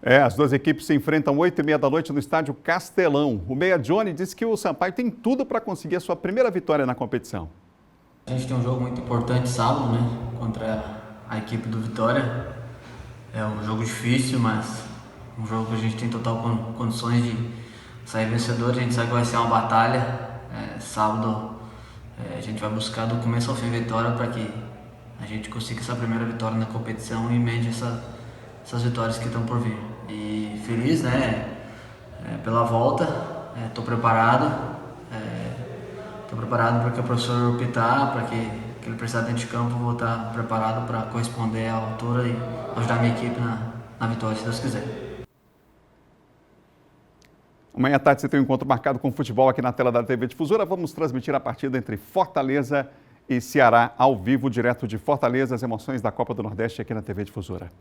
As duas equipes se enfrentam 8h30 da noite no estádio Castelão. O meia Johnny disse que o Sampaio tem tudo para conseguir a sua primeira vitória na competição. A gente tem um jogo muito importante sábado, né? Contra a equipe do Vitória. É um jogo difícil, mas um jogo que a gente tem total condições de sair vencedor. A gente sabe que vai ser uma batalha. Sábado a gente vai buscar do começo ao fim vitória para que a gente consiga essa primeira vitória na competição e emende essas vitórias que estão por vir. E feliz, né, pela volta, estou preparado. Estou preparado para que o professor optar, para que ele precisar dentro de campo, vou estar preparado para corresponder à altura e ajudar a minha equipe na vitória, se Deus quiser. Amanhã à tarde você tem um encontro marcado com o futebol aqui na tela da TV Difusora. Vamos transmitir a partida entre Fortaleza e Ceará ao vivo, direto de Fortaleza, as emoções da Copa do Nordeste aqui na TV Difusora.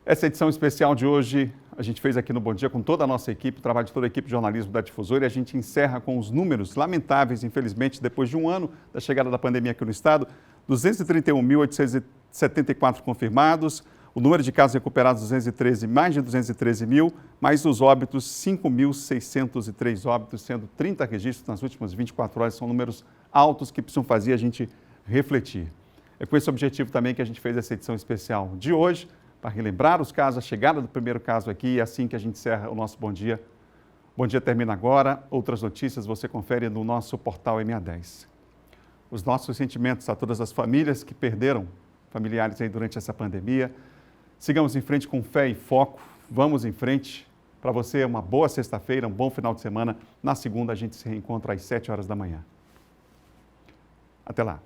Essa edição especial de hoje a gente fez aqui no Bom Dia com toda a nossa equipe, o trabalho de toda a equipe de jornalismo da Difusora, e a gente encerra com os números lamentáveis, infelizmente, depois de um ano da chegada da pandemia aqui no estado, 231.874 confirmados, o número de casos recuperados 213, mais de 213 mil, mais os óbitos 5.603 óbitos, sendo 30 registros nas últimas 24 horas, são números altos que precisam fazer a gente refletir. É com esse objetivo também que a gente fez essa edição especial de hoje, para relembrar os casos, a chegada do primeiro caso aqui, e assim que a gente encerra o nosso Bom Dia. Bom Dia termina agora, outras notícias você confere no nosso portal MA10. Os nossos sentimentos a todas as famílias que perderam familiares aí durante essa pandemia. Sigamos em frente com fé e foco, vamos em frente. Para você, uma boa sexta-feira, um bom final de semana. Na segunda, a gente se reencontra às 7 horas da manhã. Até lá.